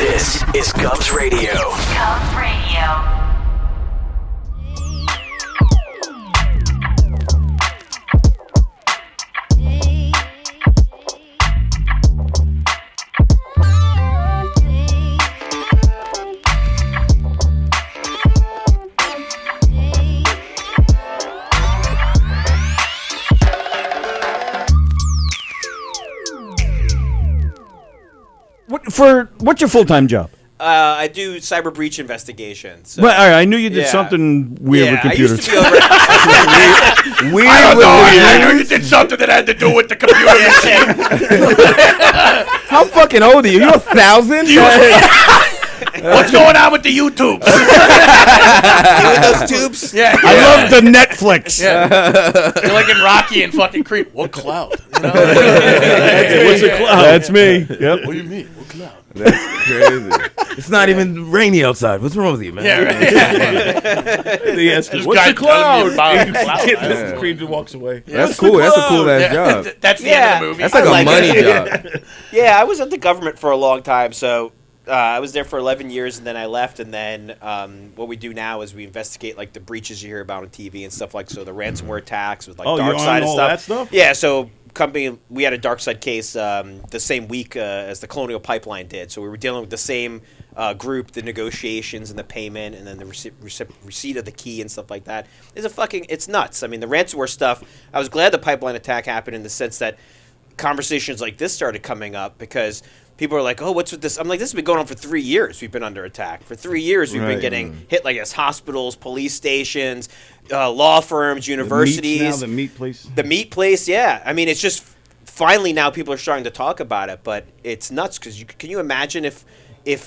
This is Cubs Radio. Cubs Radio. What's your full-time job? I do cyber breach investigations. So. Well, all right, I knew you did something weird with computers. I used to be over. I knew you did something that had to do with the computer. How fucking old are you? You're 1,000? What's going on with the YouTubes? Doing those tubes? Yeah. I love the Netflix. Yeah. You're like in Rocky and fucking Creep. What cloud? You know? What's a cloud? That's me. Yep. What do you mean? What cloud? That's crazy. It's not even rainy outside. What's wrong with you, man? Yeah, right. What's a cloud? Creep walks away. That's cool. That's a cool ass job. That's the end of the movie. That's like a money job. Yeah, I was at the government for a long time, so I was there for 11 years, and then I left, and then what we do now is we investigate like the breaches you hear about on TV and stuff like so the ransomware attacks with like dark side and that stuff. Yeah, so we had a dark side case the same week as the Colonial Pipeline did, so we were dealing with the same group, the negotiations and the payment, and then the receipt of the key and stuff like that. It's nuts. I mean, the ransomware stuff. I was glad the pipeline attack happened in the sense that conversations like this started coming up because people are like, oh, what's with this? I'm like, this has been going on for 3 years. We've been under attack. For 3 years, we've been getting hit like as hospitals, police stations, law firms, universities. The meat place. The meat place, yeah. I mean, it's just finally now people are starting to talk about it, but it's nuts because can you imagine if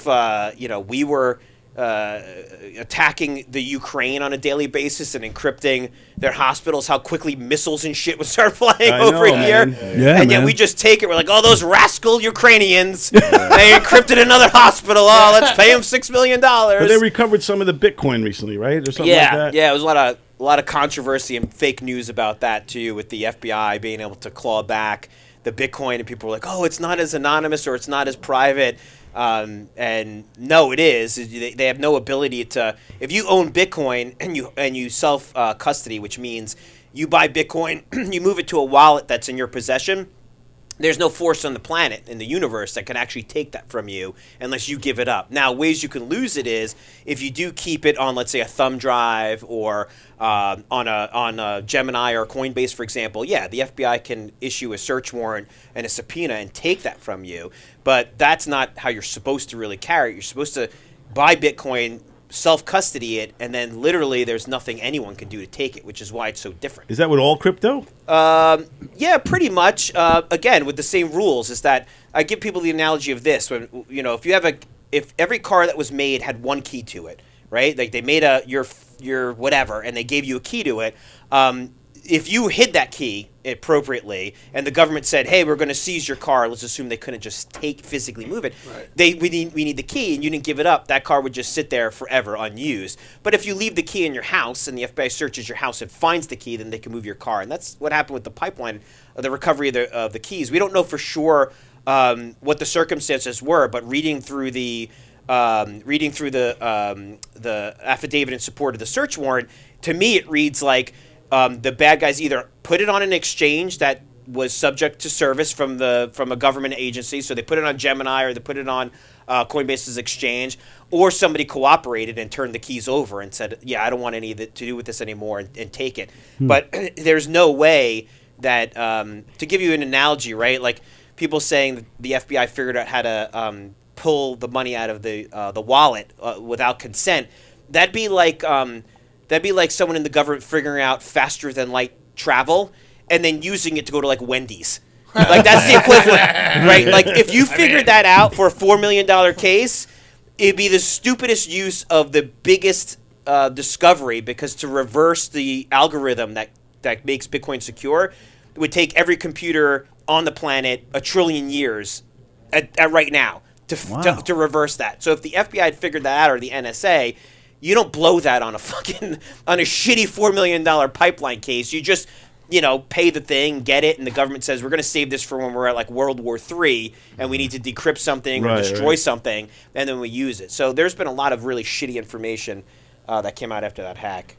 we were attacking the Ukraine on a daily basis and encrypting their hospitals, how quickly missiles and shit would start flying over here. Yeah, and yet we just take it. We're like, oh, those rascal Ukrainians, they encrypted another hospital. Oh, let's pay them $6 million. But they recovered some of the Bitcoin recently, right? Or something like that? Yeah, it was a lot of controversy and fake news about that, too, with the FBI being able to claw back the Bitcoin. And people were like, oh, it's not as anonymous or it's not as private. And no, it is. They have no ability to. If you own Bitcoin and you self custody, which means you buy Bitcoin, you move it to a wallet that's in your possession. There's no force on the planet, in the universe, that can actually take that from you unless you give it up. Now, ways you can lose it is if you do keep it on, let's say, a thumb drive or on a Gemini or Coinbase, for example. Yeah, the FBI can issue a search warrant and a subpoena and take that from you. But that's not how you're supposed to really carry it. You're supposed to buy Bitcoin, self-custody it, and then literally there's nothing anyone can do to take it, which is why it's so different. Is that with all crypto? Yeah, pretty much. Again, with the same rules, is that I give people the analogy of this: when if every car that was made had one key to it, right? Like they made your whatever, and they gave you a key to it. If you hid that key appropriately, and the government said, "Hey, we're going to seize your car," let's assume they couldn't just physically move it. Right. We need the key, and you didn't give it up. That car would just sit there forever unused. But if you leave the key in your house, and the FBI searches your house and finds the key, then they can move your car. And that's what happened with the pipeline, the recovery of the keys. We don't know for sure what the circumstances were, but reading through the affidavit in support of the search warrant, to me it reads like. The bad guys either put it on an exchange that was subject to service from a government agency, so they put it on Gemini or they put it on Coinbase's exchange, or somebody cooperated and turned the keys over and said, yeah, I don't want any of it to do with this anymore and take it. But there's no way that, to give you an analogy, right, like people saying that the FBI figured out how to pull the money out of the wallet without consent, that'd be like someone in the government figuring out faster than light travel and then using it to go to like Wendy's. Like that's the equivalent, right? Like if you figured that out for a $4 million case, it'd be the stupidest use of the biggest discovery, because to reverse the algorithm that makes Bitcoin secure, it would take every computer on the planet 1 trillion years at right now to reverse that. So if the FBI had figured that out, or the NSA, you don't blow that on a shitty $4 million pipeline case. You just pay the thing, get it, and the government says we're going to save this for when we're at like World War III and we need to decrypt something or destroy something, and then we use it. So there's been a lot of really shitty information that came out after that hack.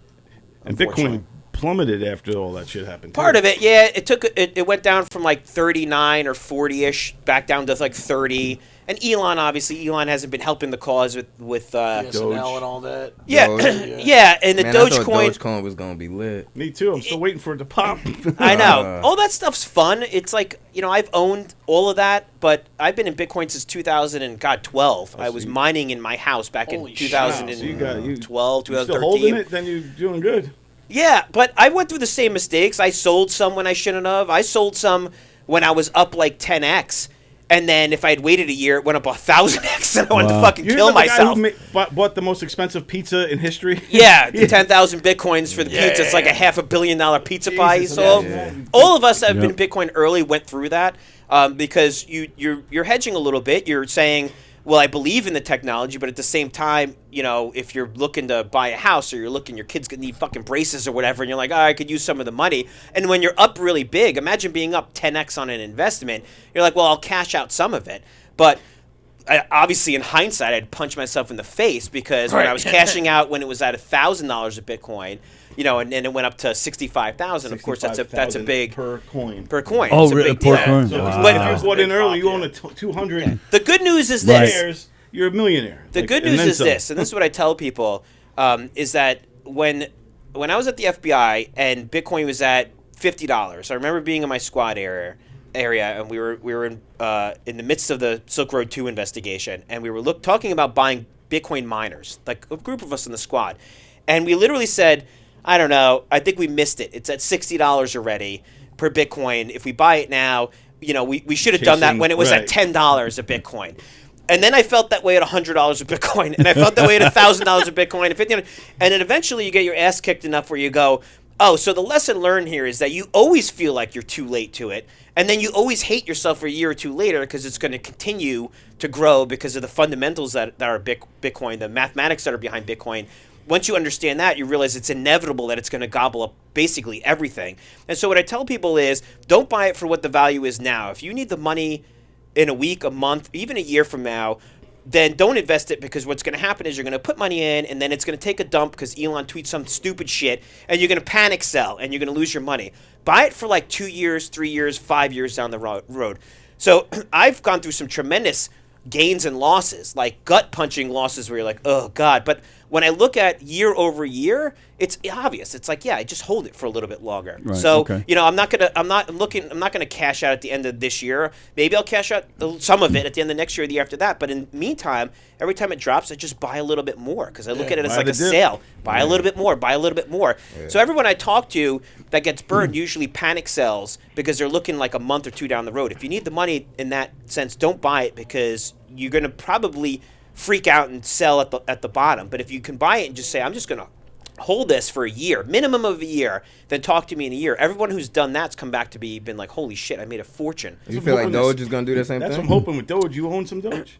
And Bitcoin plummeted after all that shit happened. Part of it, yeah, it went down from like 39 or 40-ish back down to like 30. And Elon hasn't been helping the cause with SNL and all that. Yeah, yeah, and the Dogecoin. Dogecoin was gonna be lit. Me too. I'm still waiting for it to pop. I know. All that stuff's fun. It's like, I've owned all of that, but I've been in Bitcoin since 2012. I was mining in my house back in 2012, 2013. Still holding it, then you're doing good. Yeah, but I went through the same mistakes. I sold some when I shouldn't have. I sold some when I was up like 10x. And then if I had waited a year, it went up 1,000x, and I wanted to fucking kill myself. Guy who bought the most expensive pizza in history? Yeah, 10,000 Bitcoins for the pizza. It's like a $500 million pizza pie he sold. All of us that have been in Bitcoin early went through that because you're hedging a little bit. You're saying, well, I believe in the technology, but at the same time, if you're looking to buy a house or your kid's going to need fucking braces or whatever, and you're like, I could use some of the money. And when you're up really big, imagine being up 10x on an investment. You're like, well, I'll cash out some of it. But obviously, in hindsight, I'd punch myself in the face because when I was cashing out when it was at $1,000 a Bitcoin, and it went up to 65,000. Of course, that's a big per coin. Oh, really? Per coin. So but if you bought in early, you own a 200. Yeah. The good news is this: you're a millionaire. The good news is this, and this is what I tell people: is that when I was at the FBI and Bitcoin was at $50, I remember being in my squad area, and we were in the midst of the Silk Road 2 investigation, and we were talking about buying Bitcoin miners, like a group of us in the squad, and we literally said, I don't know, I think we missed it. It's at $60 already per Bitcoin. If we buy it now, we should have done that when it was at $10 a Bitcoin. And then I felt that way at $100 a Bitcoin, and I felt that way at $1,000 a Bitcoin, and $50, and then eventually you get your ass kicked enough where you go, oh, so the lesson learned here is that you always feel like you're too late to it, and then you always hate yourself for a year or two later because it's going to continue to grow because of the fundamentals that are Bitcoin, the mathematics that are behind Bitcoin. Once you understand that, you realize it's inevitable that it's going to gobble up basically everything. And so what I tell people is, don't buy it for what the value is now. If you need the money in a week, a month, even a year from now, then don't invest it, because what's going to happen is you're going to put money in and then it's going to take a dump because Elon tweets some stupid shit and you're going to panic sell and you're going to lose your money. Buy it for like 2 years, 3 years, 5 years down the road. So I've gone through some tremendous gains and losses, like gut punching losses where you're like, oh God. But when I look at year over year, it's obvious. It's like, yeah, I just hold it for a little bit longer. Right, so, I'm not gonna cash out at the end of this year. Maybe I'll cash out some of it at the end of next year or the year after that. But in the meantime, every time it drops, I just buy a little bit more because I look at it as like a sale. Buy a little bit more, buy a little bit more. Yeah. So everyone I talk to that gets burned usually panic sells because they're looking like a month or two down the road. If you need the money in that sense, don't buy it because you're gonna probably freak out and sell at the bottom. But if you can buy it and just say, I'm just going to hold this for a year, minimum of a year, then talk to me in a year. Everyone who's done that's come back to be been like, holy shit, I made a fortune. You feel like Doge is going to do the same thing? That's what I'm hoping with Doge. You own some Doge.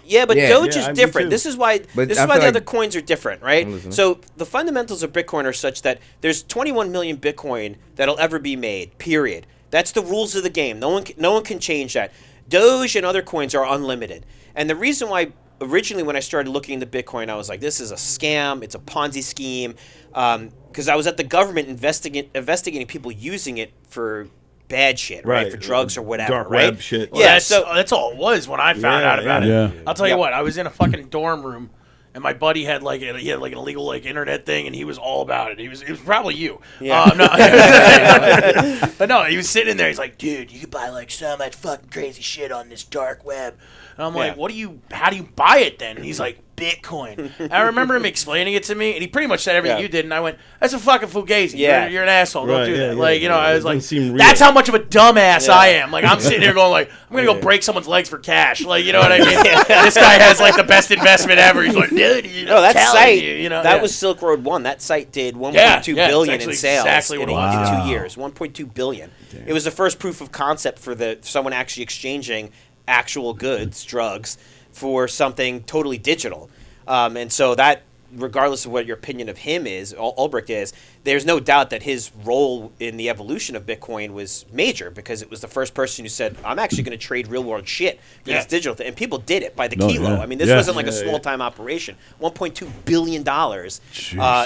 Yeah, but Doge is different. This is why the other coins are different, right? So the fundamentals of Bitcoin are such that there's 21 million Bitcoin that'll ever be made, period. That's the rules of the game. No one can change that. Doge and other coins are unlimited. And the reason why originally when I started looking into Bitcoin, I was like, this is a scam. It's a Ponzi scheme. Because I was at the government investigating people using it for bad shit, right? For drugs or whatever, dark right? web shit. Yeah, that's all it was when I found out about it. Yeah. I'll tell you what, I was in a fucking dorm room, and my buddy had like an illegal internet thing, and he was all about it. It was probably you. Yeah. But no, he was sitting in there. He's like, dude, you could buy like some of that fucking crazy shit on this dark web. And I'm like, how do you buy it then? And he's like, Bitcoin. And I remember him explaining it to me, and he pretty much said everything you did, and I went, that's a fucking fugazi. Yeah. You're an asshole. Don't do that. I was like, seem that's how much of a dumbass I am. Like, I'm sitting here going like, I'm going to go break someone's legs for cash. Like, you know what I mean? This guy has like the best investment ever. He's like, dude, that site, that was Silk Road 1. That site did 1.2 billion in sales exactly in 2 years. 1.2 billion. Damn. It was the first proof of concept for someone actually exchanging actual goods, drugs, for something totally digital. And so that regardless of what your opinion of him is, Ulbricht is, there's no doubt that his role in the evolution of Bitcoin was major because it was the first person who said, I'm actually going to trade real world shit for this digital thing. And people did it by the kilo. Yeah. I mean, this wasn't like a small time operation. $1.2 billion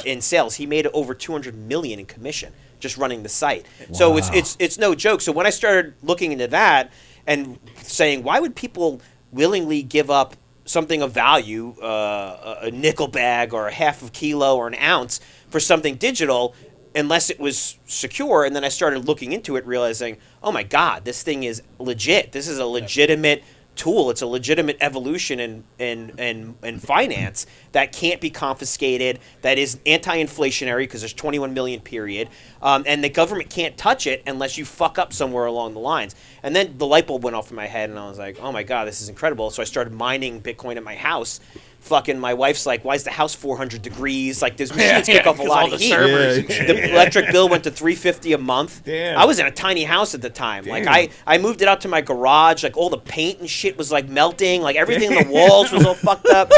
in sales. He made over $200 million in commission just running the site. Wow. So it's no joke. So when I started looking into that and saying, why would people willingly give up something of value, a nickel bag or a half of kilo or an ounce for something digital, unless it was secure? And then I started looking into it, realizing, oh my God, this thing is legit. This is a legitimate tool. It's a legitimate evolution in finance that can't be confiscated, that is anti-inflationary because there's 21 million period, and the government can't touch it unless you fuck up somewhere along the lines. And then the light bulb went off in my head, and I was like, oh my God, this is incredible. So I started mining Bitcoin at my house. Fucking my wife's like, why is the house 400 degrees? Like, those machines kick off a lot of heat. The electric bill went to $350 a month. Damn. I was in a tiny house at the time. Damn. Like, I moved it out to my garage. Like, all the paint and shit was like melting. Like, everything in the walls was all fucked up.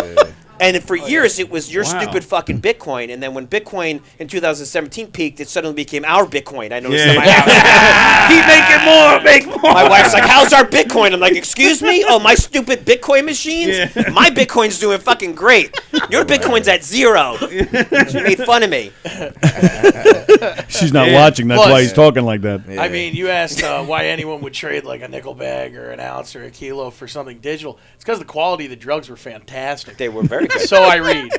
And for years, it was your stupid fucking Bitcoin. And then when Bitcoin in 2017 peaked, it suddenly became our Bitcoin. I noticed in my house. Keep making more, make more. My wife's like, how's our Bitcoin? I'm like, excuse me? Oh, my stupid Bitcoin machines? Yeah. My Bitcoin's doing fucking great. Your Bitcoin's at 0. She made fun of me. She's not watching. That's why he's talking like that. Yeah. I mean, you asked why anyone would trade like a nickel bag or an ounce or a kilo for something digital. It's because the quality of the drugs were fantastic. They were very good. So I read.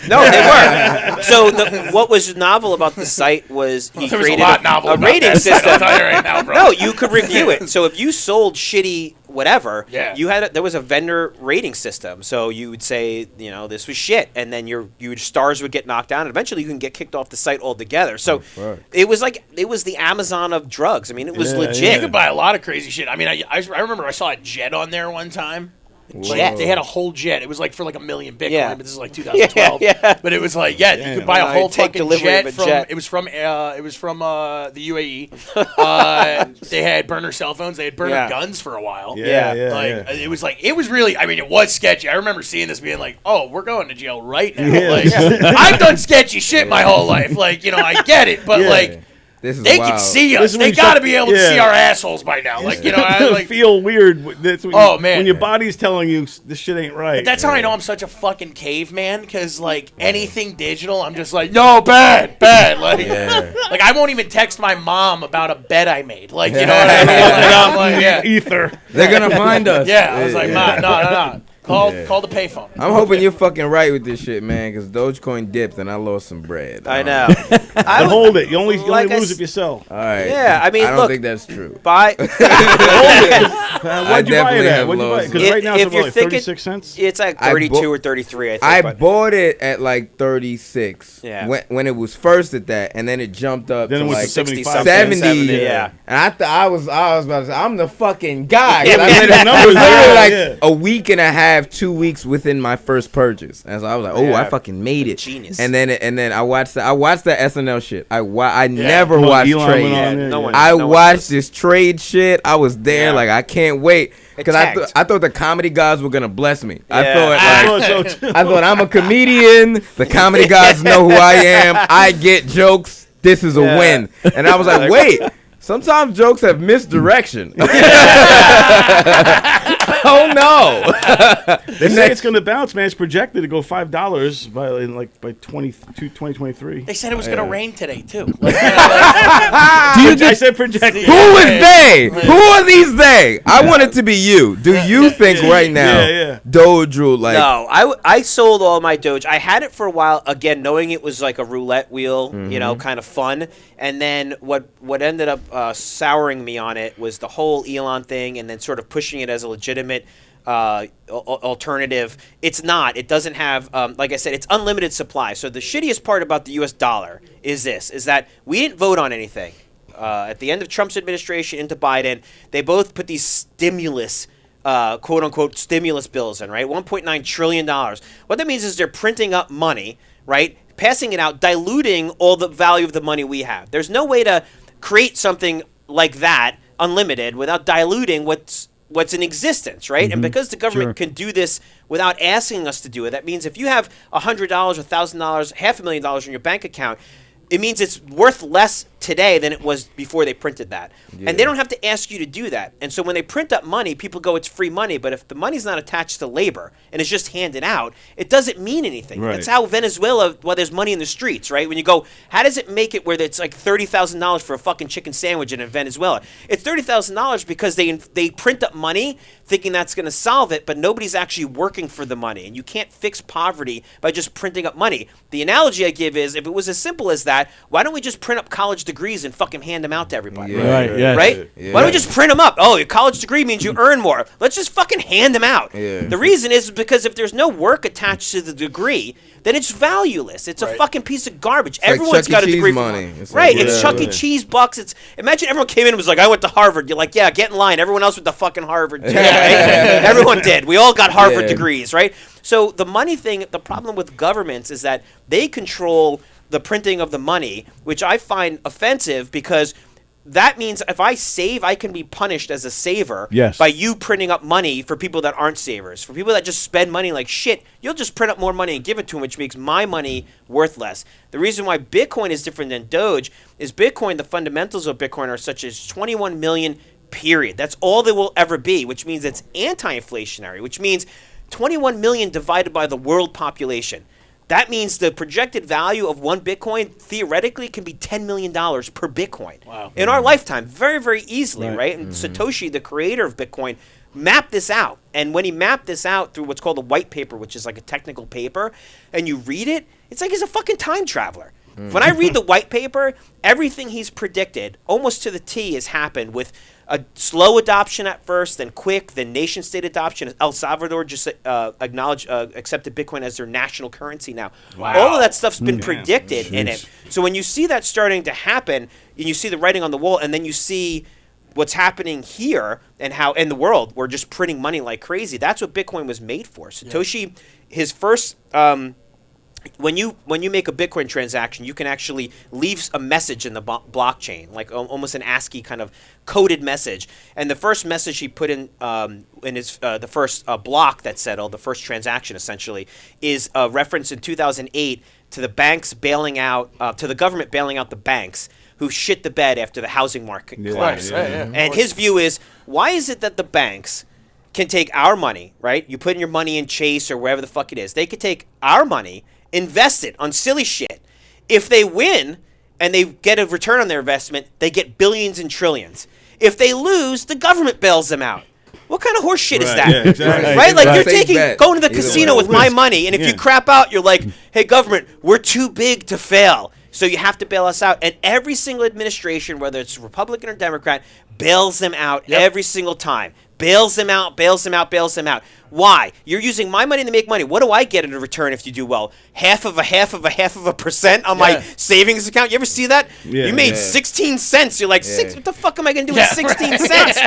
No, they were. So what was novel about the site was he created a rating system. Right now, bro. No, you could review it. So if you sold shitty whatever, there was a vendor rating system. So you would say, this was shit, and then your stars would get knocked down, and eventually you can get kicked off the site altogether. So it was the Amazon of drugs. I mean, it was legit. You could buy a lot of crazy shit. I mean, I remember I saw a jet on there one time. Jet. They had a whole jet. It was like for like $1 million Bitcoin, but this is like 2012. But it was like, you could buy a whole fucking jet from. It was from the UAE. They had burner cell phones. They had burner guns for a while. It was like it was really. I mean, it was sketchy. I remember seeing this, being like, oh, we're going to jail right now. I've done sketchy shit my whole life. Like, I get it, but like. They can see us. They got to be able to see our assholes by now. Like, I feel weird. Man. When your body's telling you this shit ain't right. But that's how I know I'm such a fucking caveman, because, like, anything digital, I'm just like, no, bad. Like, I won't even text my mom about a bet I made. Like, you know what I mean? Like, I'm like, Ether. They're going to find us. I was like, Ma, no. Call the payphone. I'm hoping you're fucking right with this shit, man, because Dogecoin dipped and I lost some bread. I know. I hold it. You only lose if you sell. All right. Yeah, I mean, I don't think that's true. Buy. Why'd you buy it at? Because right now it's about like 36 cents. It's like 32 or 33, I think. I bought it at like 36. Yeah. When it was first at that, and then it jumped up to like 65, 70. Yeah. And I was about to say, I'm the fucking guy. Yeah, I was literally like a week and a half, 2 weeks within my first purchase, and so I was like, "Oh, I fucking made it!" Genius. And then I watched the SNL shit. I never watched trade. I watched this trade shit. I was there, like I can't wait because I thought the comedy gods were gonna bless me. I thought I'm a comedian. The comedy gods know who I am. I get jokes. This is a win. And I was like, wait. Sometimes jokes have misdirection. Oh no! They say it's going to bounce, man. It's projected to go $5 by 2023. They said it was going to rain today too. I said projected. Who is they? Who are these they? I want it to be you. Do you think right now Doge will like? No, I sold all my Doge. I had it for a while, again, knowing it was like a roulette wheel, kind of fun. And then what ended up souring me on it was the whole Elon thing, and then sort of pushing it as a legitimate alternative. It's not. It doesn't have, like I said, it's unlimited supply. So the shittiest part about the U.S. dollar is that we didn't vote on anything. At the end of Trump's administration into Biden, they both put these stimulus, quote unquote, stimulus bills in, right? $1.9 trillion. What that means is they're printing up money, right? Passing it out, diluting all the value of the money we have. There's no way to create something like that, unlimited, without diluting what's what's in existence, right? And because the government can do this without asking us to do it, that means if you have $100, $1,000, $500,000 in your bank account, it means it's worth less today than it was before they printed that. And they don't have to ask you to do that. And so when they print up money, people go, it's free money. But if the money's not attached to labor and it's just handed out, it doesn't mean anything. Right. That's how Venezuela, well, there's money in the streets, right? When you go, how does it make it where it's like $30,000 for a fucking chicken sandwich in Venezuela? It's $30,000 because they print up money thinking that's going to solve it, but nobody's actually working for the money. And you can't fix poverty by just printing up money. The analogy I give is, if it was as simple as that, why don't we just print up college degrees and fucking hand them out to everybody? Right? Yeah. Why don't we just print them up? Oh, your college degree means you earn more. Let's just fucking hand them out. Yeah. The reason is because if there's no work attached to the degree, then it's valueless. It's a fucking piece of garbage. It's everyone's like got a degree. Money. It's it's Chuck E. Cheese bucks. Imagine everyone came in and was like, I went to Harvard. You're like, yeah, get in line. Everyone else went to fucking Harvard too, right? Everyone did. We all got Harvard degrees, right? So the money thing, the problem with governments is that they control the printing of the money, which I find offensive because that means if I save, I can be punished as a saver by you printing up money for people that aren't savers. For people that just spend money like shit, you'll just print up more money and give it to them, which makes my money worth less. The reason why Bitcoin is different than Doge is Bitcoin, the fundamentals of Bitcoin are such as 21 million, period. That's all there will ever be, which means it's anti-inflationary, which means 21 million divided by the world population. That means the projected value of one Bitcoin theoretically can be $10 million per Bitcoin. Wow. In our lifetime, very, very easily, right? And Satoshi, the creator of Bitcoin, mapped this out. And when he mapped this out through what's called a white paper, which is like a technical paper, and you read it, it's like he's a fucking time traveler. When I read the white paper, everything he's predicted, almost to the T, has happened with a slow adoption at first, then quick, then nation-state adoption. El Salvador just accepted Bitcoin as their national currency now. Wow. All of that stuff's been predicted in it. So when you see that starting to happen, and you see the writing on the wall, and then you see what's happening here and how in the world we're just printing money like crazy, that's what Bitcoin was made for. Satoshi, his first... When you make a Bitcoin transaction, you can actually leave a message in the blockchain, like almost an ASCII kind of coded message. And the first message he put in his the first block that settled, the first transaction essentially, is a reference in 2008 to the banks bailing out, to the government bailing out the banks who shit the bed after the housing market collapsed. And his view is, why is it that the banks can take our money, right? You put in your money in Chase or wherever the fuck it is. They could take our money, invest it on silly shit. If they win and they get a return on their investment, they get billions and trillions. If they lose, the government bails them out. What kind of horse shit is that? Yeah, exactly. Right? Like you're going to the casino with my money, and if you crap out, you're like, hey, government, we're too big to fail. So you have to bail us out. And every single administration, whether it's Republican or Democrat, bails them out every single time. Bails them out, bails them out, bails them out. Why? You're using my money to make money. What do I get in return if you do well? Half of a percent on my savings account. You ever see that? Yeah, you made 16 cents. You're like, what the fuck am I going to do with 16 cents?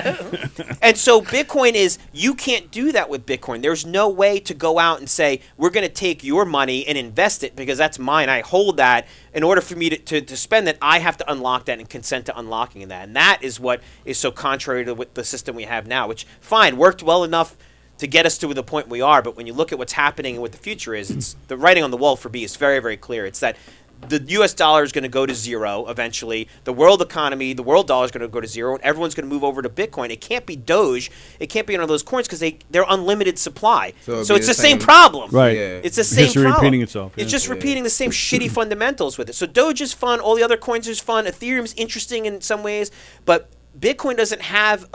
And so Bitcoin is, you can't do that with Bitcoin. There's no way to go out and say, we're going to take your money and invest it because that's mine. I hold that. In order for me to spend it, I have to unlock that and consent to unlocking that. And that is what is so contrary to the system we have now, which, fine, worked well enough to get us to the point we are. But when you look at what's happening and what the future is, it's the writing on the wall for B is very, very clear. It's that the U.S. dollar is going to go to zero eventually. The world economy, the world dollar is going to go to zero, and everyone's going to move over to Bitcoin. It can't be Doge. It can't be one of those coins because they're unlimited supply. So it's the same problem. Right. Yeah. It's the same problem. Repeating itself. It's just repeating the same shitty fundamentals with it. So Doge is fun. All the other coins is fun. Ethereum's interesting in some ways, but Bitcoin doesn't have.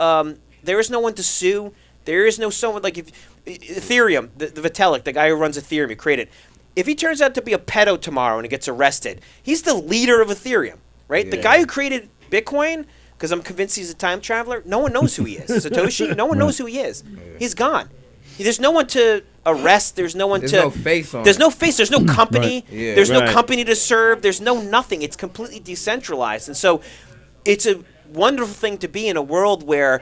There is no one to sue. There is no someone like if Ethereum, the Vitalik, the guy who runs Ethereum, he created. If he turns out to be a pedo tomorrow and he gets arrested, he's the leader of Ethereum, right? Yeah. The guy who created Bitcoin, because I'm convinced he's a time traveler, no one knows who he is. Satoshi, no one knows who he is. Yeah. He's gone. There's no one to arrest. There's no one There's to... no face on There's it. no face. There's no company. Right. Yeah. There's no company to serve. There's no nothing. It's completely decentralized. And so it's a wonderful thing to be in a world where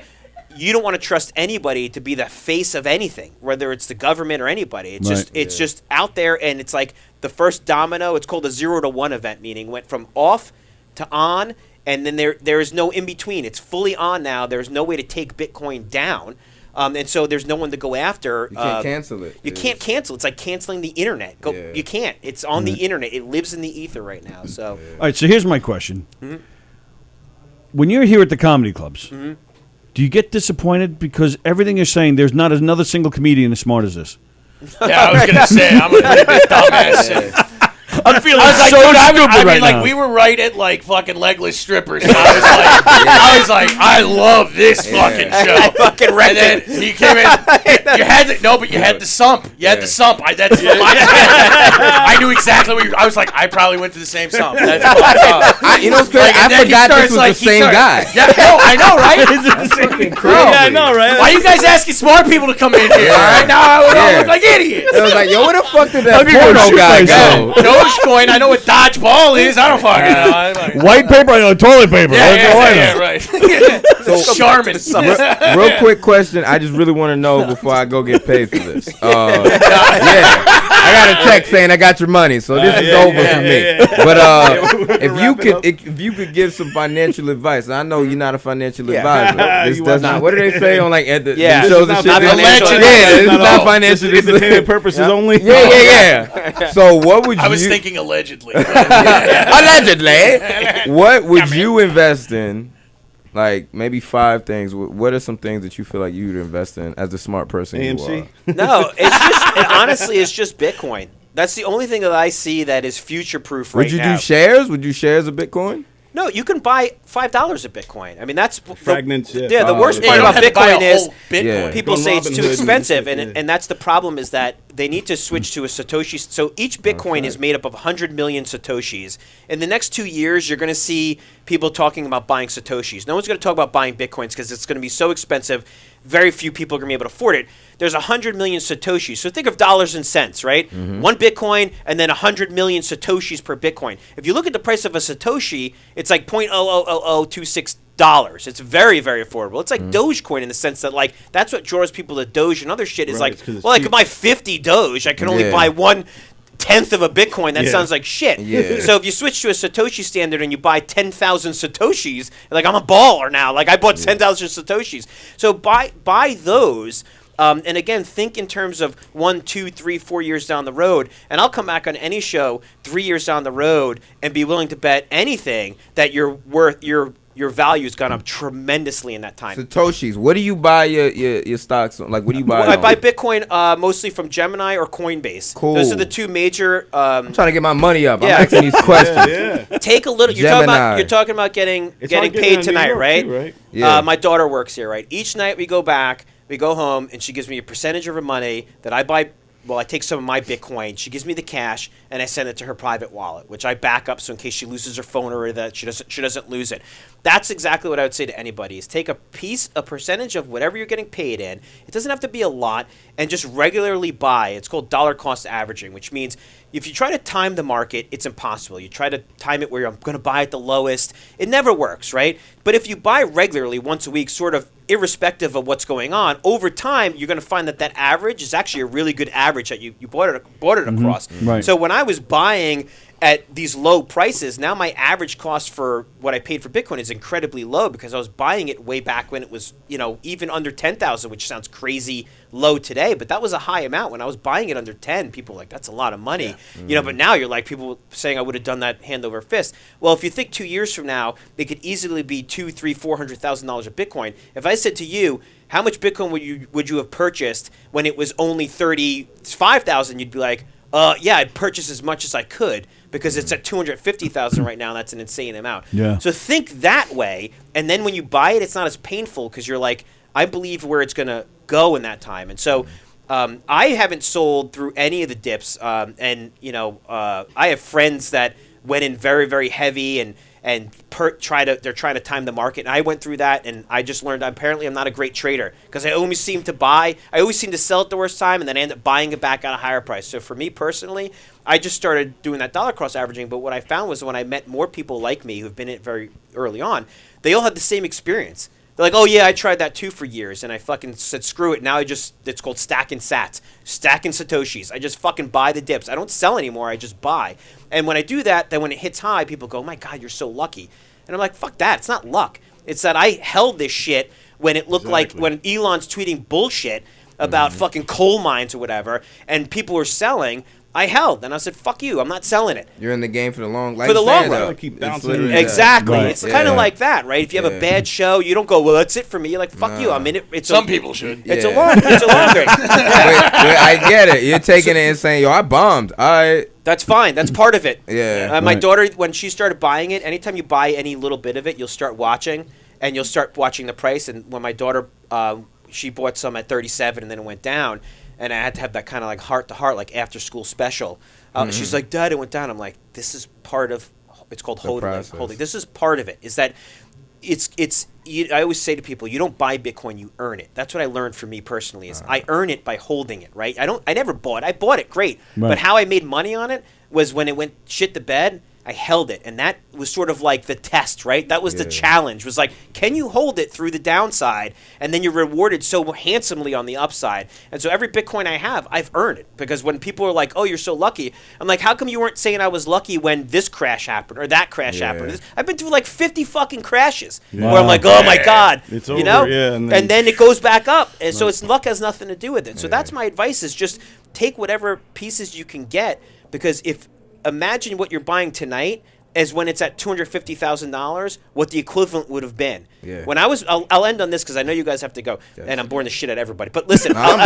you don't want to trust anybody to be the face of anything, whether it's the government or anybody. It's just out there, and it's like the first domino. It's called a 0 to 1 event, meaning went from off to on, and then there is no in between. It's fully on now. There's no way to take Bitcoin down. And so there's no one to go after. You can't cancel it. You can't cancel. It's like canceling the internet. You can't. It's on the internet. It lives in the ether right now. So. All right. So here's my question. When you're here at the comedy clubs, do you get disappointed because everything you're saying, there's not another single comedian as smart as this? Yeah, I was gonna say I'm a bit dumbass. I'm feeling so stupid right like now. we were right at like fucking legless strippers. And I was like, I love this fucking show. I fucking read And then you came in. You had you had the sump. You had the sump. I knew exactly what I was like. I probably went to the same sump. That's you know what's crazy? I forgot this was the same guy. Yeah, no, I know, right? Yeah, I know, right? Why are you guys asking smart people to come in here? All right, now we all look like idiots. I was like, yo, where the fuck did that porno guy go? Dogecoin, I know what dodgeball is. I don't fucking know. White paper, I know toilet paper. Right. So, Charmin. real quick question. I just really want to know before I go get paid for this. I got a check saying I got your money, so this is over for me. But if you could give some financial advice, I know you're not a financial advisor. This does not. What do they say on like at the shows and shit? This is not financial. Entertainment purposes only. Yeah. So what would you? I was thinking allegedly. Allegedly. What would you invest in? Like maybe 5 things. What are some things that you feel like you would invest in as the smart person AMC? you are? No, it's just Bitcoin. That's the only thing that I see that is future proof right now. Would you do shares? Would you shares of Bitcoin? No, you can buy $5 of Bitcoin. I mean, that's fragments. The worst part about Bitcoin is people Going say it's Robinhood too and expensive, shit, and that's the problem is that they need to switch to a Satoshi. So each Bitcoin is made up of 100 million Satoshis. In the next 2 years, you're going to see people talking about buying Satoshis. No one's going to talk about buying Bitcoins because it's going to be so expensive. Very few people are going to be able to afford it. There's 100 million Satoshis. So think of dollars and cents, right? One Bitcoin and then 100 million Satoshis per Bitcoin. If you look at the price of a Satoshi, it's like $0.00026. It's very, very affordable. It's like Dogecoin in the sense that like that's what draws people to Doge and other shit is like, well, I could buy 50 Doge. I can only buy 1/10 of a Bitcoin. That sounds like shit. So if you switch to a Satoshi standard and you buy 10,000 Satoshis, like I'm a baller now. Like I bought 10,000 Satoshis. So buy those. And again, think in terms of 1, 2, 3, 4 years down the road. And I'll come back on any show 3 years down the road and be willing to bet anything that your value's gone up tremendously in that time. Satoshis. What do you buy your stocks on? Like, what do you buy? I buy Bitcoin mostly from Gemini or Coinbase. Cool. Those are the two major. I'm trying to get my money up. I'm asking these questions. Take a little. You're talking about getting paid tonight, right? Too, right? Yeah. My daughter works here, right? Each night we go back. We go home, and she gives me a percentage of her money that I buy. Well, I take some of my Bitcoin. She gives me the cash, and I send it to her private wallet, which I back up so in case she loses her phone or that she doesn't lose it. That's exactly what I would say to anybody: is take a percentage of whatever you're getting paid in. It doesn't have to be a lot, and just regularly buy. It's called dollar cost averaging, which means if you try to time the market, it's impossible. You try to time it where I'm going to buy at the lowest. It never works, right? But if you buy regularly once a week, sort of irrespective of what's going on, over time, you're going to find that average is actually a really good average that you bought it across. Right. So when I was buying at these low prices, now my average cost for what I paid for Bitcoin is incredibly low because I was buying it way back when it was, even under 10,000, which sounds crazy low today, but that was a high amount. When I was buying it under 10, people were like, that's a lot of money. But now you're like, people saying I would have done that hand over fist. Well, if you think 2 years from now, it could easily be $200,000, $300,000, $400,000 of Bitcoin. If I said to you, how much Bitcoin would you have purchased when it was only 35,000? You'd be like, I'd purchase as much as I could because it's at 250,000 right now. And that's an insane amount. Yeah. So think that way, and then when you buy it, it's not as painful because you're like, I believe where it's going to go in that time. And so I haven't sold through any of the dips, I have friends that went in very, very heavy and they're trying to time the market. And I went through that, and I just learned apparently I'm not a great trader because I always seem to sell at the worst time, and then I end up buying it back at a higher price. So for me personally, I just started doing that dollar cost averaging. But what I found was when I met more people like me who've been in it very early on, they all had the same experience. They're like, oh yeah, I tried that too for years, and I fucking said screw it. Now it's called stacking sats, stacking Satoshis. I just fucking buy the dips. I don't sell anymore. I just buy. And when I do that, then when it hits high, people go, oh my God, you're so lucky. And I'm like, fuck that. It's not luck. It's that I held this shit when it looked like when Elon's tweeting bullshit about fucking coal mines or whatever, and people were selling. I held, and I said, "Fuck you! I'm not selling it." You're in the game for the long run. Keep bouncing. Exactly. Right. It's kind of like that, right? If you have a bad show, you don't go, "Well, that's it for me." You're like, "Fuck you! I'm in it." Some people should. It's a long game. Wait, I get it. You're taking it and saying, "Yo, I bombed." That's fine. That's part of it. Yeah. My daughter, when she started buying it, anytime you buy any little bit of it, you'll start watching, and you'll start watching the price. And when my daughter, she bought some at 37, and then it went down. And I had to have that kind of like heart-to-heart, like after-school special. She's like, Dad, it went down. I'm like, this is part of, it's called holding. This is part of it, is that I always say to people, you don't buy Bitcoin, you earn it. That's what I learned for me personally, is I earn it by holding it, right? I never bought it. I bought it, great. Right. But how I made money on it was when it went shit the bed, I held it, and that was sort of like the test, right? That was the challenge, was like, can you hold it through the downside, and then you're rewarded so handsomely on the upside. And so every Bitcoin I have, I've earned it, because when people are like, oh, you're so lucky, I'm like, how come you weren't saying I was lucky when this crash happened, or that crash happened? I've been through like 50 fucking crashes, where I'm like, oh my God, it's you know? over, and then it goes back up, and so it's luck has nothing to do with it. So that's my advice, is just take whatever pieces you can get, because imagine what you're buying tonight as when it's at $250,000, what the equivalent would have been. Yeah. When I'll end on this because I know you guys have to go, and I'm boring the shit out of everybody. But listen, Not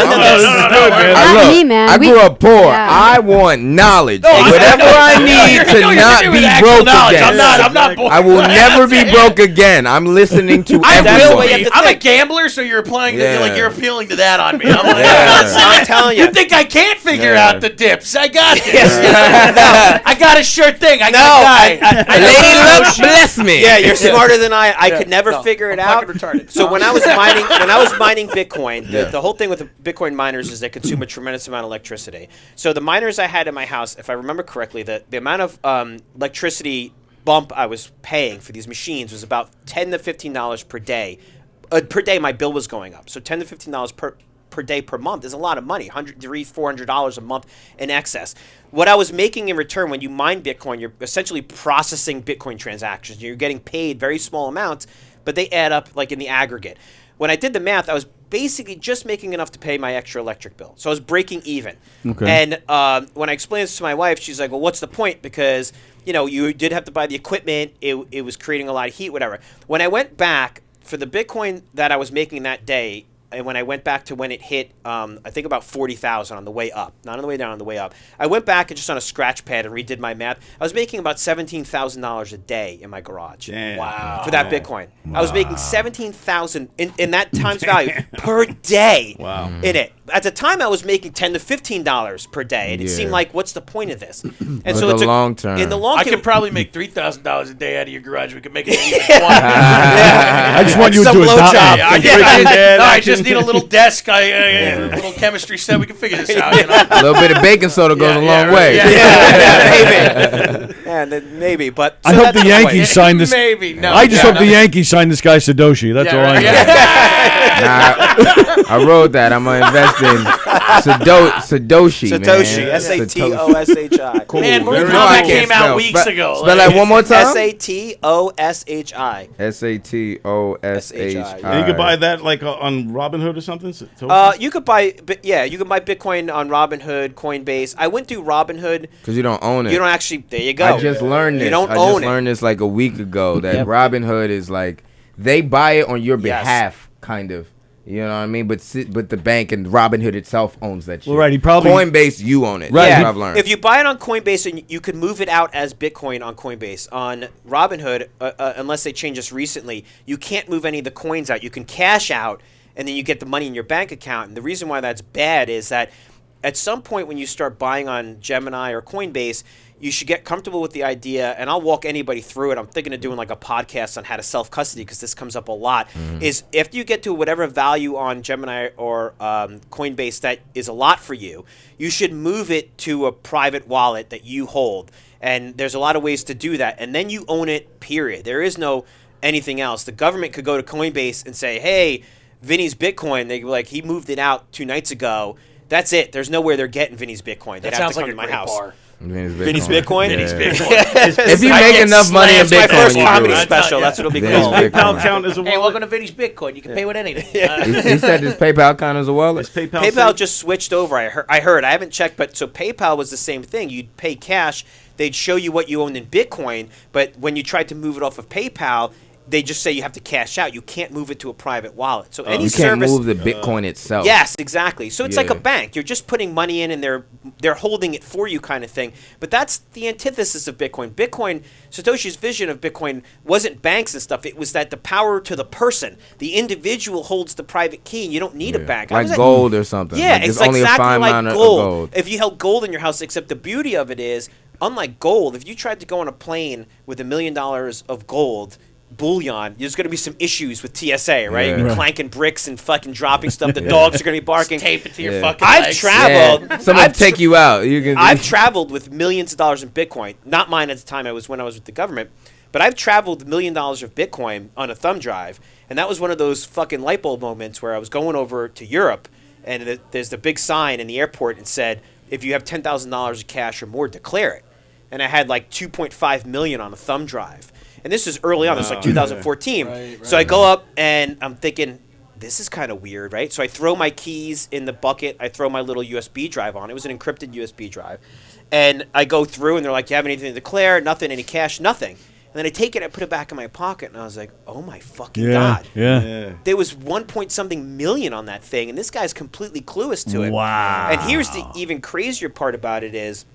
me, man. I grew up poor. Yeah. I want knowledge. Whatever I need to not be broke again. I'm not bored. I will never be broke again. I'm listening to That's the everyone. way you have to I'm a think. gambler, so you're applying. Yeah. You're appealing to that on me. I'm like, I'm telling you. You think I can't figure Yeah. out the dips? I got this. I got a sure thing. I got a guy. Lady luck bless me. Yeah, you're smarter than I. I could never figure it I'm out. fucking retarded. So when I was mining Bitcoin, the whole thing with the Bitcoin miners is they consume a tremendous amount of electricity. So the miners I had in my house, if I remember correctly, the amount of electricity bump I was paying for these machines was about $10 to $15 per day. Per day, my bill was going up. So $10 to $15 per day per month is a lot of money. $400 a month in excess. What I was making in return when you mine Bitcoin, you're essentially processing Bitcoin transactions. You're getting paid very small amounts, but they add up like in the aggregate. When I did the math, I was basically just making enough to pay my extra electric bill. So I was breaking even. Okay. And when I explained this to my wife, she's like, well, what's the point? Because, you did have to buy the equipment. It was creating a lot of heat, whatever. When I went back for the Bitcoin that I was making that day, and when I went back to when it hit, I think about 40,000 on the way up, not on the way down, on the way up. I went back and just on a scratch pad and redid my math. I was making about $17,000 a day in my garage. Damn. Wow. For that Bitcoin. Wow. I was making $17,000 in that times value per day. Wow. In it. At the time, I was making $10 to $15 per day, and it seemed like, what's the point of this? And so it's long term. In the long term, I could probably make $3,000 a day out of your garage. We could make it even I just want you to Some do a blow job. I just need a little desk, a little chemistry set. We can figure this out. A little bit of baking soda goes a long way. maybe. Maybe, but I hope the Yankees sign this. Maybe no. I just hope the Yankees sign this guy Sadoshi. That's all I know. Nah, I wrote that. I'm gonna invest in Sadoshi. Satoshi, Man. Satoshi. Cool. Man, Very that nice. came Spell. out weeks ago. Spell that one more time. Satoshi. Satoshi. And you could buy that like on Robinhood or something. You could buy Bitcoin on Robinhood, Coinbase. I went through Robinhood because you don't own it. You don't actually. There you go. I just learned this. You don't I own just learned this like a week ago that Yep. Robinhood is like they buy it on your behalf, kind of. You know what I mean? But the bank and Robinhood itself owns that shit. Well, right, he probably Coinbase, you own it. Right. That's what I've learned. If you buy it on Coinbase and you can move it out as Bitcoin on Coinbase, on Robinhood, unless they changed this recently, you can't move any of the coins out. You can cash out, and then you get the money in your bank account. And the reason why that's bad is that at some point when you start buying on Gemini or Coinbase, you should get comfortable with the idea, and I'll walk anybody through it. I'm thinking of doing like a podcast on how to self-custody because this comes up a lot, is after you get to whatever value on Gemini or Coinbase that is a lot for you, you should move it to a private wallet that you hold. And there's a lot of ways to do that. And then you own it, period. There is no anything else. The government could go to Coinbase and say, hey, Vinny's Bitcoin, they like, he moved it out 2 nights ago. That's it. There's nowhere they're getting Vinny's Bitcoin. They'd That have sounds to like come a to my great house. bar. Vinny's Bitcoin? Vinny's Yeah. Bitcoin. If you make enough money in It's my Bitcoin, first you comedy do it. special. That's what it'll be Vinny's called. Bitcoin. PayPal count as a Hey, wallet. welcome to Vinny's Bitcoin. You can pay with anything. He said his PayPal account is a wallet. Is PayPal PayPal safe? just switched over. I heard. I haven't checked, but so PayPal was the same thing. You'd pay cash. They'd show you what you owned in Bitcoin, but when you tried to move it off of PayPal, they just say you have to cash out. You can't move it to a private wallet. So any You can't service, move the Bitcoin itself. yes, exactly. So it's like a Yeah. bank. You're just putting money in, and they're holding it for you, kind of thing. But that's the antithesis of Bitcoin. Satoshi's vision of Bitcoin wasn't banks and stuff. It was that the power to the person, the individual holds the private key, and you don't need a bank. How Like does that- gold or something. Yeah, like it's there's only exactly a fine like amount of gold. If you held gold in your house, except the beauty of it is, unlike gold, if you tried to go on a plane with $1 million of gold bullion, there's going to be some issues with TSA, right? Yeah. You're Right. clanking bricks and fucking dropping stuff. The dogs are going to be barking. Tape it to your Yeah. fucking I've legs. traveled. Someone I've take you out. You can. I've traveled with millions of dollars in Bitcoin. Not mine at the time. I was when I was with the government. But I've traveled with $1 million of Bitcoin on a thumb drive, and that was one of those fucking light bulb moments where I was going over to Europe, and there's the big sign in the airport and said, if you have $10,000 of cash or more, declare it. And I had like 2.5 million on a thumb drive, and this is early on. This was like 2014. So I go up and I'm thinking, this is kind of weird, right? So I throw my keys in the bucket. I throw my little USB drive on. It was an encrypted USB drive. And I go through, and they're like, you have anything to declare? Nothing, any cash? Nothing. And then I take it, I put it back in my pocket, and I was like, oh my fucking God. Yeah. There was 1 point something million on that thing, and this guy's completely clueless to it. Wow. And here's the even crazier part about it is,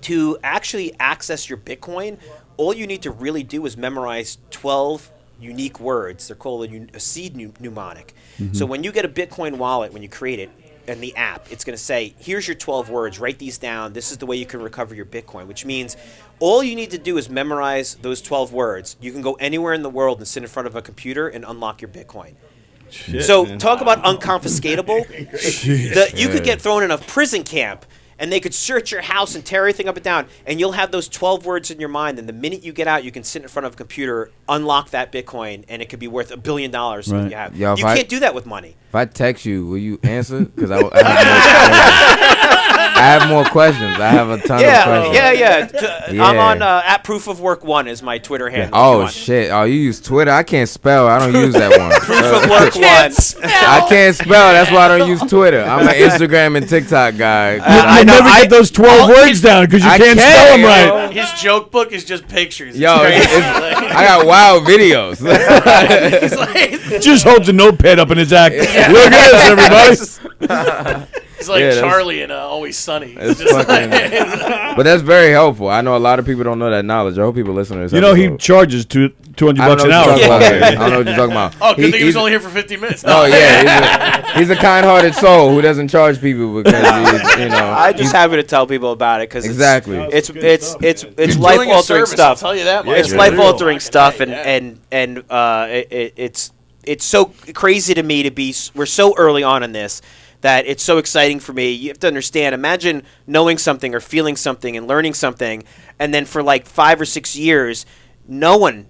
to actually access your Bitcoin, all you need to really do is memorize 12 unique words. They're called a seed mnemonic. So when you get a Bitcoin wallet, when you create it, and the app, it's going to say, here's your 12 words, write these down, this is the way you can recover your Bitcoin, which means all you need to do is memorize those 12 words. You can go anywhere in the world and sit in front of a computer and unlock your Bitcoin. So talk about unconfiscatable. You could get thrown in a prison camp, and they could search your house and tear everything up and down, and you'll have those 12 words in your mind, and the minute you get out, you can sit in front of a computer, unlock that Bitcoin, and it could be worth $1 billion. Right. That you have. Yo, You can't do that with money. If I text you, will you answer? Because I have more questions. I have a ton of questions. I'm on at Proof of Work 1 is my Twitter handle. if you Oh want. shit! Oh, you use Twitter? I can't spell. I don't use that one. Proof of Work 1. I can't spell. That's why I don't use Twitter. I'm an Instagram and TikTok guy. I never get those 12 words down because you I can't can't, spell them yo. right. His joke book is just pictures. Yo, It's crazy. I got wild videos. He's like, Just holds a notepad up in his act. Look at this, everybody. he's like Yeah, that's- Charlie in Always Sunny. It's Just fucking- like, But that's very helpful. I know a lot of people don't know that knowledge. I hope people listen to this. You know, he episode. charges $200 I bucks don't an know hour. what you're talking about. Yeah. I don't know what you're talking about. oh, good thing he was he's- only here for 15 minutes. Oh yeah, he's a kind-hearted soul who doesn't charge people because I just happy to tell people about it because Exactly. it's That's good stuff, it's man. it's You're life doing a altering service, stuff. I'll tell you that much. It's Yeah, life real. altering stuff, Yeah. and it's so crazy to me to be. We're so early on in this that it's so exciting for me. You have to understand. Imagine knowing something or feeling something and learning something, and then for like 5 or 6 years, no one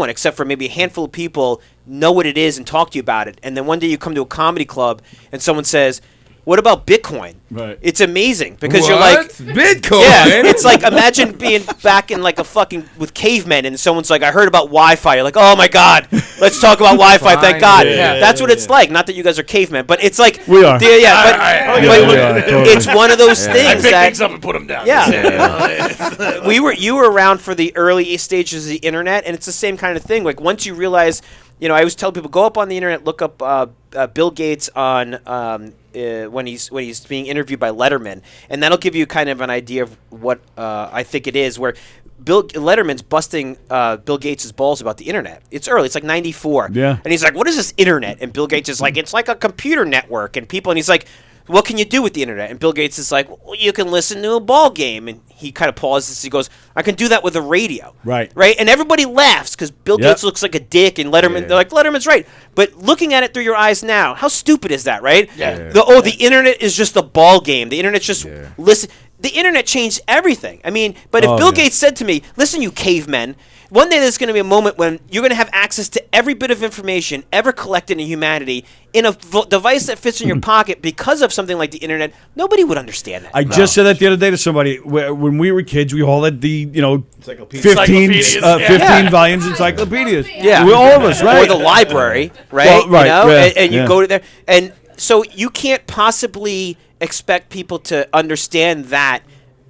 except for maybe a handful of people know what it is and talk to you about it. And then one day you come to a comedy club and someone says, "What about Bitcoin?" Right. It's amazing because you're like, Bitcoin. yeah, it's like imagine being back in like a fucking with cavemen and someone's like, I heard about Wi-Fi. You're like, oh my God, let's talk about Wi-Fi. Thank Fine. God. Yeah, That's what it's like. Not that you guys are cavemen, but it's like We are. Yeah, but we are, totally. it's one of those I things pick that things up and put them down. Yeah. you were around for the early stages of the internet, and it's the same kind of thing. Like once you realize, I always tell people go up on the internet, look up Bill Gates on when he's being interviewed by Letterman, and that'll give you kind of an idea of what I think it is. Where Letterman's busting Bill Gates' balls about the internet. It's early. It's like 94. Yeah. And he's like, what is this internet? And Bill Gates is like, it's like a computer network. And he's like, what can you do with the internet? And Bill Gates is like, well, you can listen to a ball game. And he kind of pauses. He goes, I can do that with a radio. Right. Right? And everybody laughs because Bill Yep. Gates looks like a dick and Letterman, Yeah. they're like, Letterman's right. But looking at it through your eyes now, how stupid is that, right? Yeah. The internet is just a ball game. The internet's just listen. The internet changed everything. I mean, but if Oh, Bill yeah. Gates said to me, listen, you cavemen, one day there's going to be a moment when you're going to have access to every bit of information ever collected in humanity in a device that fits in your pocket because of something like the internet. Nobody would understand that. I just said that the other day to somebody. When we were kids, we all had the 15 volumes encyclopedias. Yeah, we all of us, right? Or the library, right? Well, right. You know, yeah, and you go to there, and so you can't possibly expect people to understand that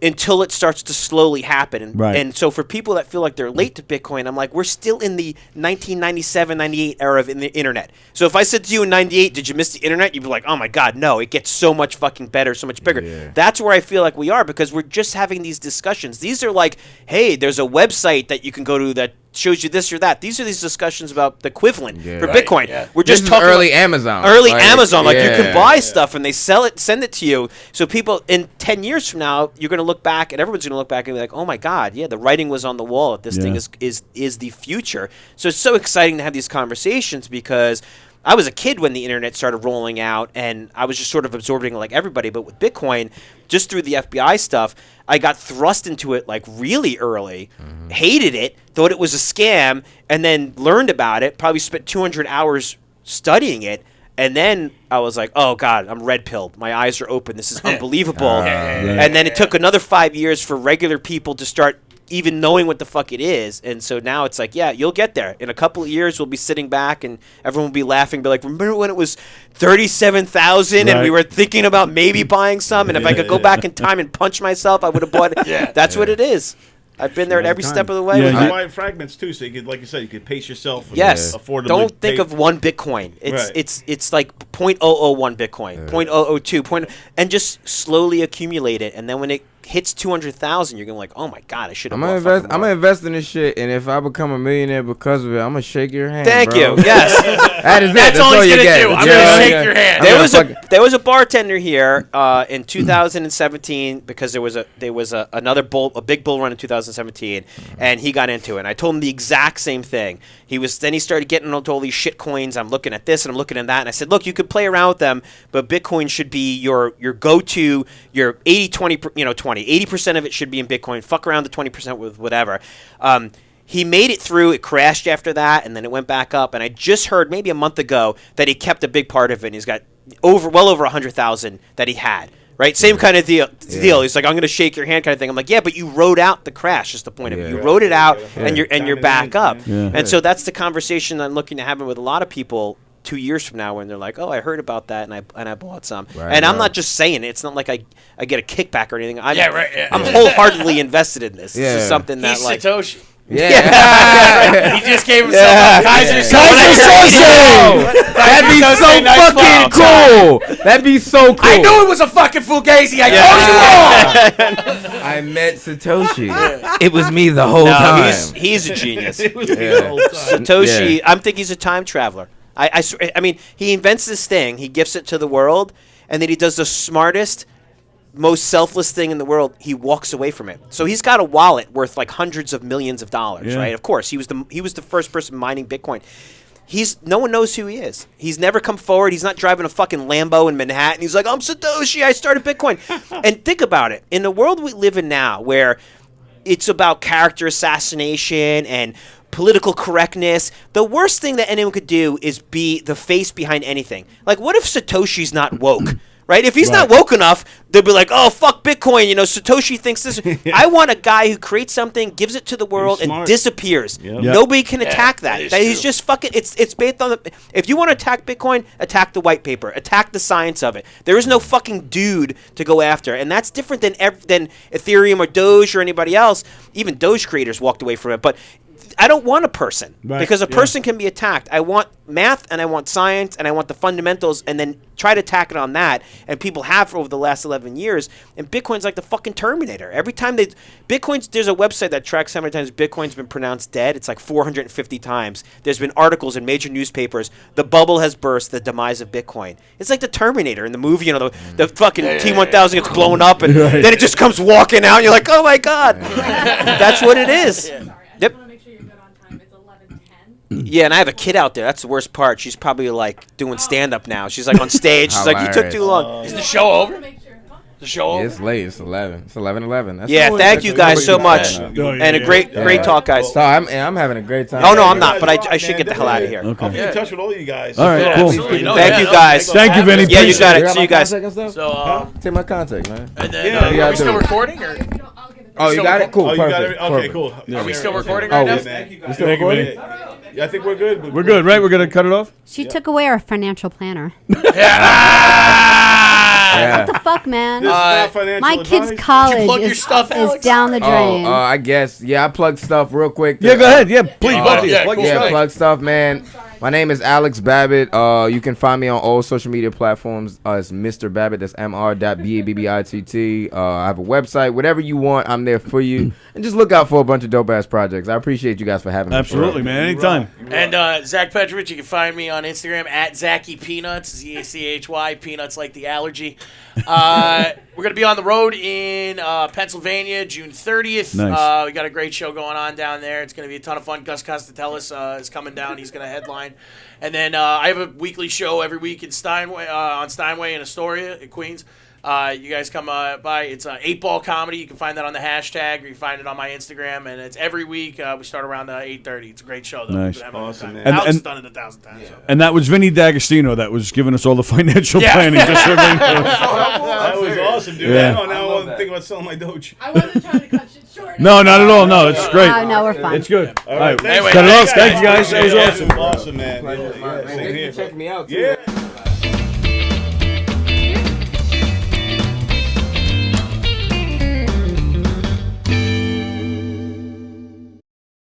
until it starts to slowly happen. And so for people that feel like they're late to Bitcoin, I'm like, we're still in the 1997, 98 era of the internet. So if I said to you in 98, did you miss the internet? You'd be like, oh my God, no, it gets so much fucking better, so much bigger. Yeah. That's where I feel like we are, because we're just having these discussions. These are like, hey, there's a website that you can go to that shows you this or that. These are these discussions about the equivalent for Bitcoin. Yeah. We're just talking early Amazon. Early Amazon, like you can buy stuff and they sell it, send it to you. So people in 10 years from now, you're going to look back and everyone's going to look back and be like, "Oh my God, yeah, the writing was on the wall. That this thing is the future." So it's so exciting to have these conversations, because I was a kid when the internet started rolling out, and I was just sort of absorbing it like everybody. But with Bitcoin, just through the FBI stuff, I got thrust into it like really early, hated it, thought it was a scam, and then learned about it, probably spent 200 hours studying it. And then I was like, oh, God, I'm red-pilled. My eyes are open. This is unbelievable. And then it took another 5 years for regular people to start even knowing what the fuck it is. And so now it's like, yeah, you'll get there. In a couple of years, we'll be sitting back and everyone will be laughing, be like, remember when it was 37,000 and we were thinking about maybe buying some? And if I could go back in time and punch myself, I would have bought it. That's what it is. I've been there at every step of the way. You buy fragments too, so you could, like you said, you could pace yourself. And afford Don't think of one Bitcoin. It's like 0.001 Bitcoin, 0.002, and just slowly accumulate it. And then when it hits 200,000, you're gonna like, oh my God, I should have. I'm gonna invest in this shit, and if I become a millionaire because of it, I'm gonna shake your hand. Thank bro. you. Yes, that's all he's gonna do. I'm gonna shake your hand. There was a bartender here in 2017, because there was another big bull run in 2017, and he got into it. And I told him the exact same thing. Then he started getting into all these shit coins. I'm looking at this and I'm looking at that, and I said, look, you could play around with them, but Bitcoin should be your go-to, your 80% of it should be in Bitcoin. Fuck around the 20% with whatever. He made it through. It crashed after that, and then it went back up. And I just heard maybe a month ago that he kept a big part of it. And he's got well over 100,000 that he had. Right, same kind of deal. He's like, I'm going to shake your hand, kind of thing. I'm like, yeah, but you rode out the crash. Is the point of it? You rode it out, and you're back up. And so that's the conversation I'm looking to have with a lot of people 2 years from now, when they're like, oh, I heard about that and I bought some. I'm not just saying it. It's not like I get a kickback or anything. I'm wholehheartedly invested in this. This is something that he's Satoshi. Yeah. He just gave himself a Kaiser That'd be so fucking cool. That'd be so cool. I knew it was a fucking fugazi. I told you all. I met Satoshi. It was me the whole time. He's a genius. It was me the whole time. Satoshi, I think he's a time traveler. I mean, he invents this thing, he gifts it to the world, and then he does the smartest, most selfless thing in the world. He walks away from it. So he's got a wallet worth like hundreds of millions of dollars, right? Of course, he was the first person mining Bitcoin. No one knows who he is. He's never come forward. He's not driving a fucking Lambo in Manhattan. He's like, I'm Satoshi. I started Bitcoin. And think about it. In the world we live in now, where it's about character assassination and political correctness, the worst thing that anyone could do is be the face behind anything. Like, what if Satoshi's not woke? Right? If he's not woke enough, they'll be like, oh, fuck Bitcoin. Satoshi thinks this. I want a guy who creates something, gives it to the world, and disappears. Nobody can attack that. He's just fucking, it's based on if you want to attack Bitcoin, attack the white paper. Attack the science of it. There is no fucking dude to go after. And that's different than Ethereum or Doge or anybody else. Even Doge creators walked away from it. But I don't want a person, because a person can be attacked. I want math, and I want science, and I want the fundamentals, and then try to attack it on that. And people have for over the last 11 years. And Bitcoin's like the fucking Terminator. Every time there's a website that tracks how many times Bitcoin's been pronounced dead. It's like 450 times. There's been articles in major newspapers. The bubble has burst, the demise of Bitcoin. It's like the Terminator in the movie. The fucking T-1000 gets blown up, and then it just comes walking out, and you're like, oh my God. That's what it is. Yep. Yeah, and I have a kid out there. That's the worst part. She's probably like doing stand-up now. She's like on stage. She's like, you took too long. Is the show over? The show? It's late. It's 11. It's 11:11. Yeah, thank you guys so much, and a great talk, guys. So I'm having a great time. Oh no, I'm not, but I should get the hell out of here. I'll be in touch with all of you guys. All right, cool. Thank you guys. Thank you, Vinny. Yeah, you got it. See you guys. So, take my contact, man. And then, are we still recording? Or? Oh, you got it? Cool. Oh, you got it? Perfect. Okay, cool. Are we still recording right now? We still recording? Yeah, I think we're good. We're good, right? We're going to cut it off? She took away our financial planner. Yeah. What the fuck, man? This is not financial My advice. kid's college plug your is, stuff, is Alex? down the drain. I guess. Yeah, I plugged stuff real quick. Yeah, go ahead. Yeah, please. both of you. Plug your Yeah, stuff. plug stuff, man. My name is Alex Babbitt. You can find me on all social media platforms as Mr. Babbitt. That's Mr.Babbitt. I have a website. Whatever you want, I'm there for you. And just look out for a bunch of dope ass projects. I appreciate you guys for having me. Absolutely, man. Anytime. And Zach Petrovich, you can find me on Instagram at Zachy Peanuts, Zachy, Peanuts like the allergy. We're going to be on the road in Pennsylvania, June 30th. Nice. We got a great show going on down there. It's going to be a ton of fun. Gus Costatellis is coming down. He's going to headline. And then I have a weekly show every week in Steinway, on Steinway in Astoria, in Queens. You guys come by. It's 8-Ball Comedy. You can find that on the hashtag, or you can find it on my Instagram. And it's every week. We start around 8:30. It's a great show, though. Nice. Awesome, man. Alex has And- done it 1,000 times. Yeah. So. And that was Vinny D'Agostino that was giving us all the financial planning. Just so everybody knows. That was awesome, dude. Yeah. Now I want to think about selling my Doge. I wasn't trying to cut shit short. No, not at all. No, it's great. Oh, no, we're fine. It's good. All right. Thanks. Anyway, Cut it off. thanks, Thank you, guys. That was awesome. Awesome, man. Yeah, same Thank you here. for checking me out, too. Yeah.